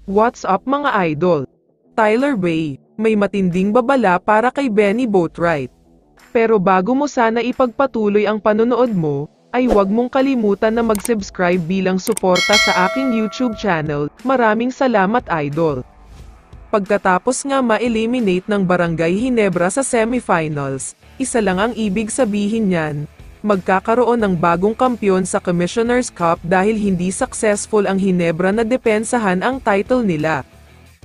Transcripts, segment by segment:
What's up mga idol? Tyler Bay, may matinding babala para kay Benny Boatwright. Pero bago mo sana ipagpatuloy ang panonood mo, ay huwag mong kalimutan na mag-subscribe bilang suporta sa aking YouTube channel. Maraming salamat idol. Pagkatapos nga ma-eliminate ng Barangay Ginebra sa semifinals, isa lang ang ibig sabihin niyan, magkakaroon ng bagong kampiyon sa Commissioner's Cup dahil hindi successful ang Ginebra na depensahan ang title nila.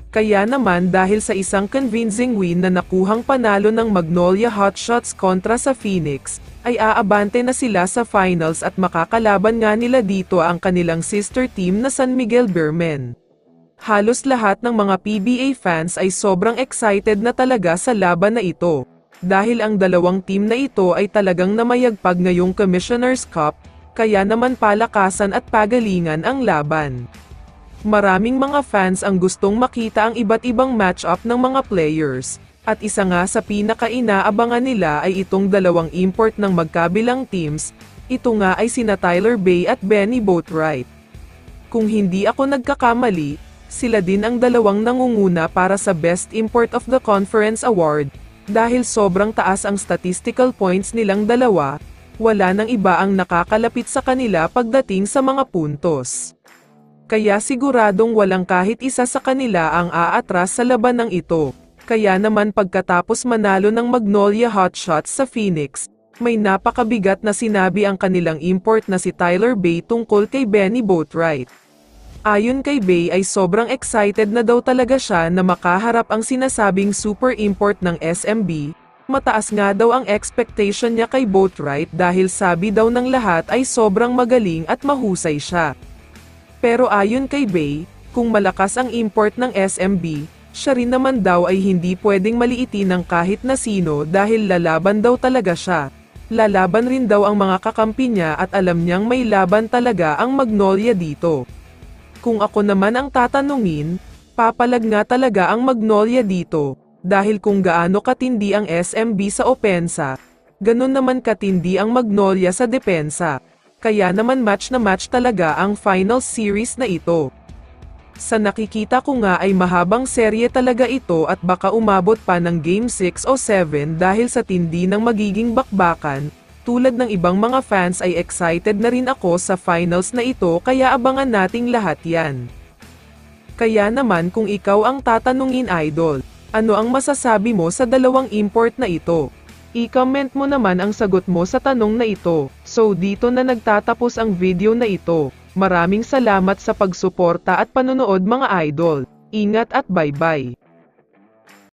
Kaya naman dahil sa isang convincing win na nakuhang panalo ng Magnolia Hotshots kontra sa Phoenix, ay aabante na sila sa finals at makakalaban nga nila dito ang kanilang sister team na San Miguel Beermen. Halos lahat ng mga PBA fans ay sobrang excited na talaga sa laban na ito. Dahil ang dalawang team na ito ay talagang namayagpag ngayong Commissioner's Cup, kaya naman palakasan at pagalingan ang laban. Maraming mga fans ang gustong makita ang iba't ibang match-up ng mga players, at isa nga sa pinaka-inaabangan nila ay itong dalawang import ng magkabilang teams, ito nga ay sina Tyler Bay at Benny Boatwright. Kung hindi ako nagkakamali, sila din ang dalawang nangunguna para sa Best Import of the Conference Award. Dahil sobrang taas ang statistical points nilang dalawa, wala nang iba ang nakakalapit sa kanila pagdating sa mga puntos. Kaya siguradong walang kahit isa sa kanila ang aatras sa labanang ito. Kaya naman pagkatapos manalo ng Magnolia Hotshots sa Phoenix, may napakabigat na sinabi ang kanilang import na si Tyler Bay tungkol kay Benny Boatwright. Ayon kay Bay ay sobrang excited na daw talaga siya na makaharap ang sinasabing super import ng SMB, mataas nga daw ang expectation niya kay Boatwright dahil sabi daw ng lahat ay sobrang magaling at mahusay siya. Pero ayon kay Bay, kung malakas ang import ng SMB, siya rin naman daw ay hindi pwedeng maliitin ng kahit na sino dahil lalaban daw talaga siya. Lalaban rin daw ang mga kakampi niya at alam niyang may laban talaga ang Magnolia dito. Kung ako naman ang tatanungin, papalag nga talaga ang Magnolia dito, dahil kung gaano katindi ang SMB sa opensa, ganun naman katindi ang Magnolia sa depensa. Kaya naman match na match talaga ang final series na ito. Sa nakikita ko nga ay mahabang serye talaga ito at baka umabot pa ng Game 6 o 7 dahil sa tindi ng magiging bakbakan. Tulad ng ibang mga fans ay excited na rin ako sa finals na ito kaya abangan nating lahat yan. Kaya naman kung ikaw ang tatanungin idol, ano ang masasabi mo sa dalawang import na ito? I-comment mo naman ang sagot mo sa tanong na ito. So dito na nagtatapos ang video na ito. Maraming salamat sa pagsuporta at panonood mga idol. Ingat at bye-bye.